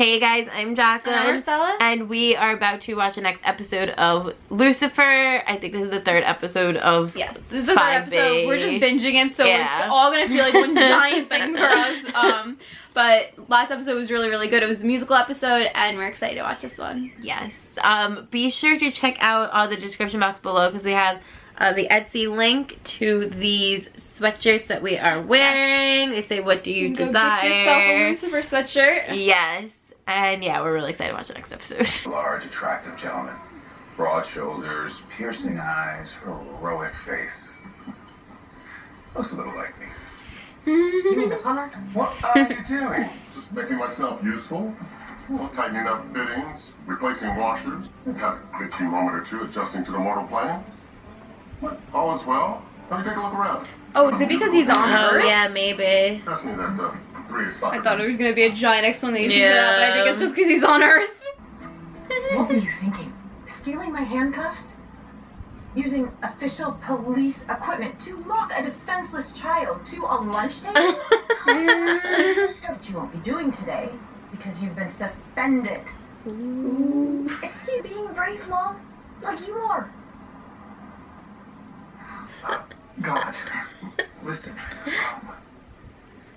Hey guys, I'm Jacqueline. I'm Marcella. And we are about to watch the next episode of Lucifer. I think this is the third episode of Yes, this is the third episode. We're just binging it, so Yeah. it's all gonna feel like one giant thing for us. But last episode was really, really good. It was the musical episode, and we're excited to watch this one. Yes. Be sure to check out all the description box below because we have the Etsy link to these sweatshirts that we are wearing. They say, what do you desire? Get yourself a Lucifer sweatshirt. Yes. And yeah, we're really excited to watch the next episode. Large, attractive gentleman. Broad shoulders, piercing eyes, heroic face. Looks a little like me. You mean the plumber? What are you doing? Just making myself useful. Tightening up fittings, replacing washers. Had a glitchy moment or two adjusting to the mortal plane. What? All is well. Let me take a look around. Oh, is it because he's on Oh Earth? yeah, maybe. Pass me that 3 soccer. I thought it was gonna be a giant explanation for Yeah. that, but I think it's just because he's on Earth. What were you thinking? Stealing my handcuffs? Using official police equipment to lock a defenseless child to a lunch table? What you won't be doing today because you've been suspended. It's you being brave, Mom, like you are. God, listen.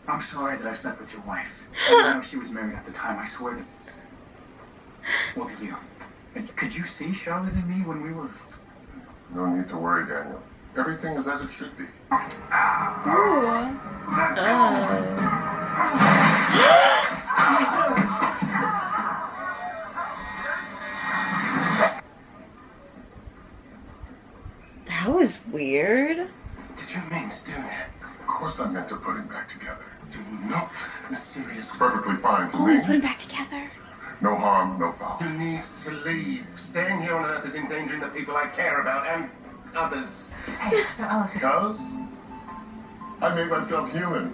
I'm sorry that I slept with your wife. I didn't know she was married at the time, I swear to... Look at you. Could you see Charlotte and me when we were... No need to worry, Daniel. Everything is as it should be. Ooh. That was weird. Did you mean to do that? Of course I meant to put him back together. Do not mysterious... It's perfectly fine to Put me. them back together. No harm, no foul. You need to leave. Staying here on Earth is endangering the people I care about and others. Hey, so Alice... Because I made myself human.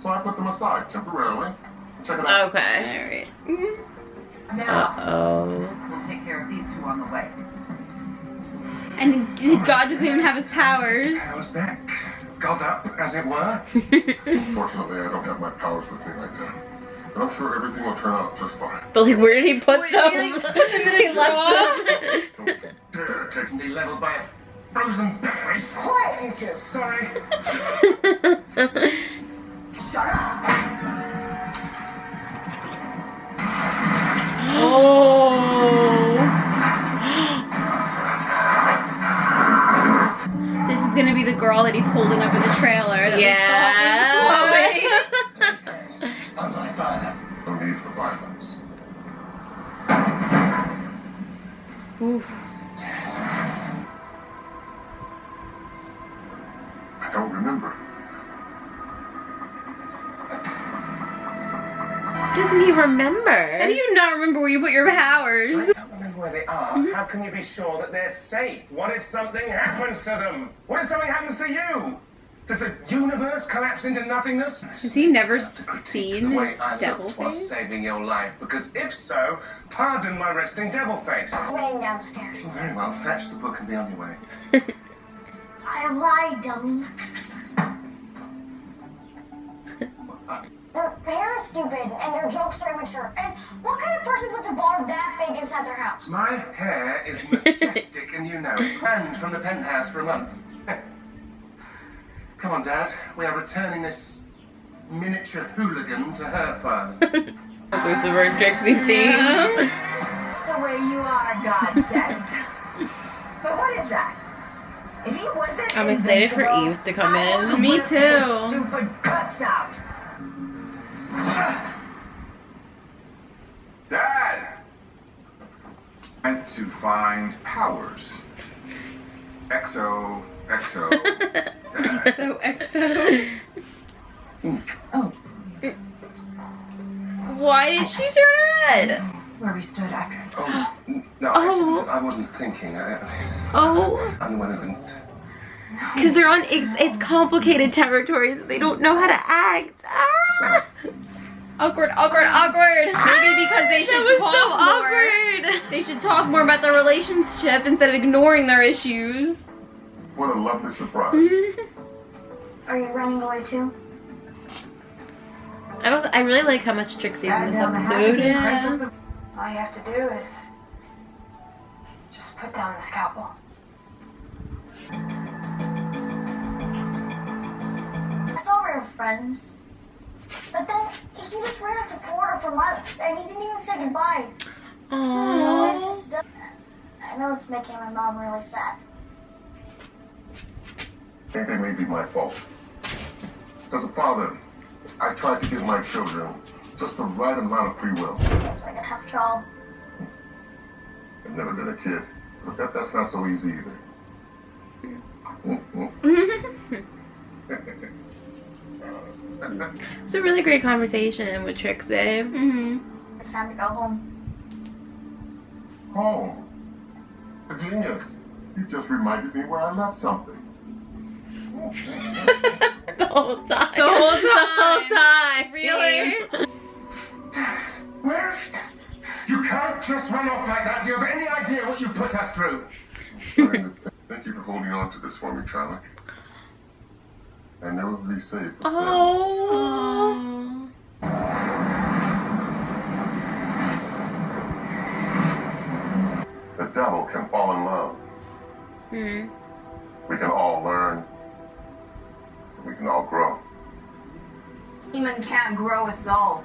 So I put them aside temporarily. Check it out. Okay. Alright. Now, Uh-oh. we'll take care of these two on the way. And God doesn't even have his powers. Powers back. God up, as it were. Unfortunately, I don't have my powers with me right now. But I'm sure everything will turn out just fine. But like, where did he put Wait, them? he, like, put them in a He left them. Don't you dare take Be leveled by a frozen beverage. Quiet, you two! Sorry. Shut up! This is gonna be the girl that he's holding up in the trailer that we thought was Chloe. Unlike that, no need for violence. I don't remember. Doesn't he remember? How do you not remember where you put your powers? I don't remember where they are. How can you be sure that they're safe? What if something happens to them? What if something happens to you? Does the universe collapse into nothingness? Has he never To critique seen the way his I devil looked face? Saving your life, because if so, pardon my resting devil face. Laying downstairs. Very well, fetch the book and be on your way. I lied, dummy. Your hair is stupid, and your jokes are immature. And what kind of person puts a bar that big inside their house? My hair is majestic, and you know it. Planned from the penthouse for a month. Come on, Dad. We are returning this miniature hooligan to her father. Lucifer Trixie scene. That's the way you are, God says. But what is that? If he wasn't I'm excited for invincible, Eve to come I in. would've Me ripped his too. Stupid guts out. Dad! Meant to find powers. XO, XO, Dad. So EXO. Oh, Why did she turn her head? where we stood after. Oh, no, Oh. I wasn't thinking. Oh, I'm the one who didn't. because they're on, it's complicated territories. They don't know how to act. Ah! Awkward, awkward, awkward. Maybe because they should That was talk so more. awkward. They should talk more about their relationship instead of ignoring their issues. What a lovely surprise. Are you running away too? I really like how much Trixie's in this Down the hatches episode. and crank up the- All you have to do is just put down the scalpel. I thought we were friends. But then he just ran off to Florida for months and he didn't even say goodbye. Aww. It's just, I know it's making my mom really sad. I think it may be my fault. As a father, I tried to give my children just the right amount of free will. Seems like a tough job. I've never been a kid, but that's not so easy either. It's a really great conversation with Trixie. Mm-hmm. It's time to go home. Home. A genius. You just reminded me where I left something. The whole time. The whole time. The whole time. Really? Dad, where have you... You can't just run off like that. Do you have any idea what you put us through? Starting to think. Thank you for holding on to this for me, Charlie. I know it'll be safe with them. Oh. The devil can fall in love. Hmm. We can all learn. We can all grow. Demon can't grow a soul.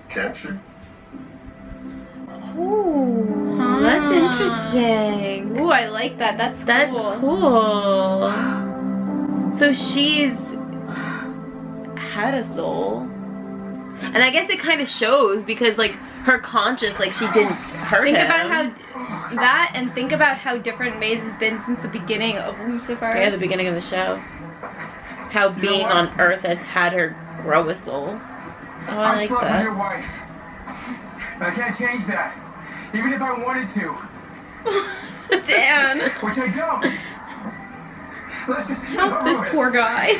Can't she? Ooh, that's interesting. Ooh, I like that. That's cool. So she's had a soul. And I guess it kind of shows because, like, her conscience, like, she didn't hurt Think him. about how that, and think about how different Maze has been since the beginning of Lucifer. Yeah, the beginning of the show. How being on Earth has had her grow a soul. Oh, I like slept with that. your wife. And I can't change that. Even if I wanted to. Dan, Which I don't. Let's just keep help this moving. poor guy.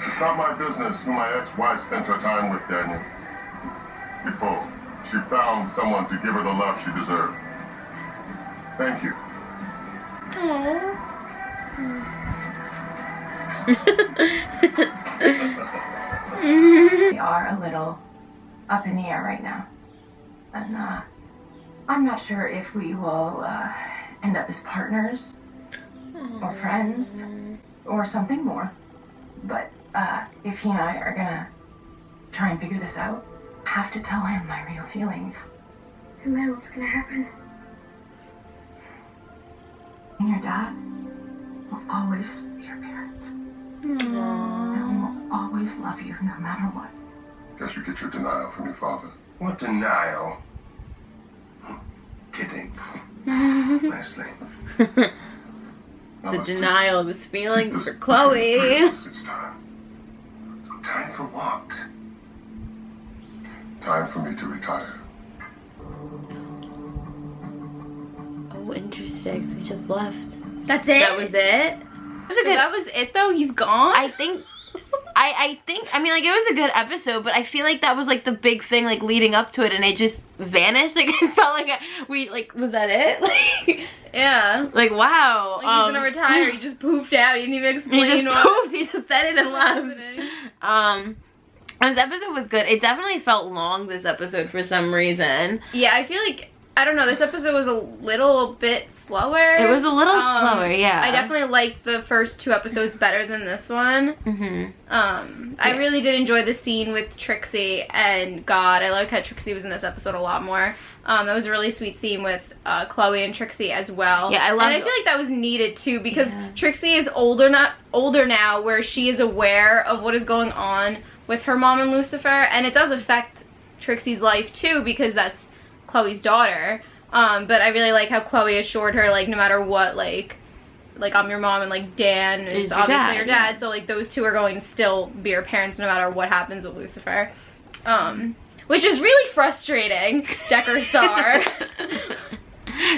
It's not my business who my ex-wife spent her time with, Daniel. Before she found someone to give her the love she deserved. Thank you. We are a little up in the air right now. And I'm not sure if we will end up as partners or friends or something more. But if he and I are gonna try and figure this out, I have to tell him my real feelings. And then what's gonna happen? And your dad will always be your parents. And will always love you no matter what. Guess you get your denial from your father. What denial? Kidding. Leslie. Now The let's denial of his just feelings keep for this Chloe. between us. It's time. Time for what? Time for me to retire. Oh, interesting. So he just left. That's it? That was it? So that was it though? He's gone? I think, I mean, like, it was a good episode, but I feel like that was, like, the big thing, like, leading up to it, and it just vanished. Like, it felt like was that it? Like, yeah. like, wow. Like he's gonna retire. He just poofed out. He didn't even He explain just what poofed. He just said it and left. happening. This episode was good. It definitely felt long, this episode, for some reason. Yeah, I feel like, I don't know, this episode was a little bit slower. It was a little slower, yeah. I definitely liked the first two episodes better than this one. Mm-hmm. I really did enjoy the scene with Trixie, and God, I like how Trixie was in this episode a lot more. That was a really sweet scene with Chloe and Trixie as well. Yeah, I love. And I feel like that was needed too, because Trixie is older now, where she is aware of what is going on with her mom and Lucifer, and it does affect Trixie's life too, because that's Chloe's daughter. But I really like how Chloe assured her, like, no matter what, like I'm your mom, and like Dan is your obviously dad, your dad, so like those two are going to still be your parents no matter what happens with Lucifer. Which is really frustrating, Decker Star.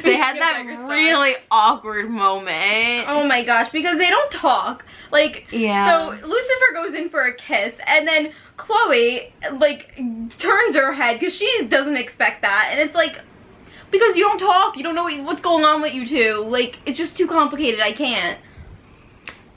They had that really awkward moment. Oh my gosh, because they don't talk. Like, yeah. So Lucifer goes in for a kiss, and then Chloe, like, turns her head because she doesn't expect that, and it's like, because you don't talk, you don't know what's going on with you two. Like, it's just too complicated. I can't.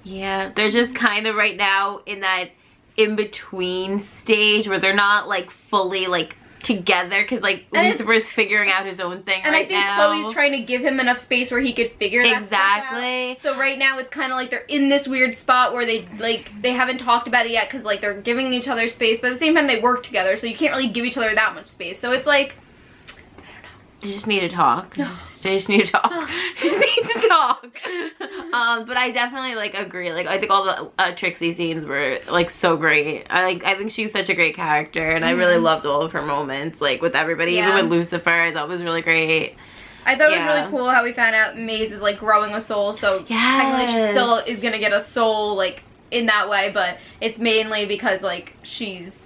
Yeah, they're just kind of right now in that in-between stage where they're not like fully like together, because like Lucifer's figuring out his own thing and right I think now. Chloe's trying to give him enough space where he could figure that stuff out. So right now it's kind of like they're in this weird spot where they haven't talked about it yet, because like they're giving each other space, but at the same time they work together, so you can't really give each other that much space. So it's like, you just need to talk. They just need to talk. Just need to talk. But I definitely like agree. Like I think all the Trixie scenes were like so great. I think she's such a great character, and I really loved all of her moments, like with everybody, even with Lucifer. That was really great. I thought it was really cool how we found out Maze is like growing a soul, so technically she still is gonna get a soul like in that way, but it's mainly because like she's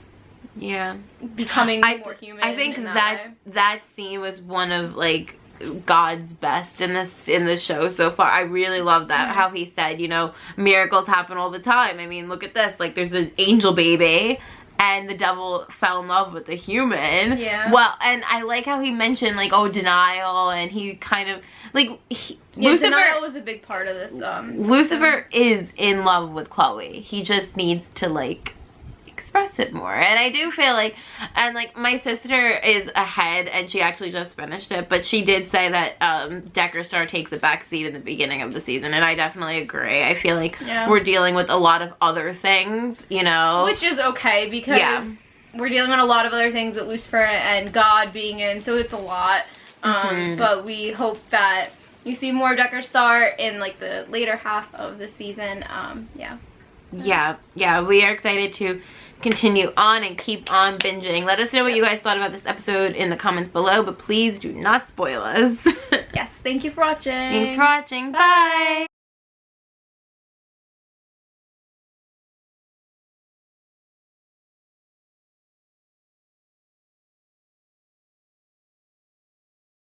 becoming more human. I think that scene was one of like God's best in the show so far. I really love that, how he said, you know, miracles happen all the time. I mean, look at this, like there's an angel baby and the devil fell in love with a human. Well, and I like how he mentioned like, oh, denial, and he kind of like Lucifer, denial was a big part of this. Lucifer is in love with Chloe. He just needs to like express it more. And I do feel like, and like my sister is ahead and she actually just finished it, but she did say that Decker Star takes a back seat in the beginning of the season, and I definitely agree. I feel like we're dealing with a lot of other things, you know, which is okay, because we're dealing with a lot of other things with Lucifer and God being in, so it's a lot. But we hope that you see more Decker Star in like the later half of the season. We are excited to continue on and keep on binging. Let us know what you guys thought about this episode in the comments below, but please do not spoil us. Yes, thank you for watching. Thanks for watching. Bye.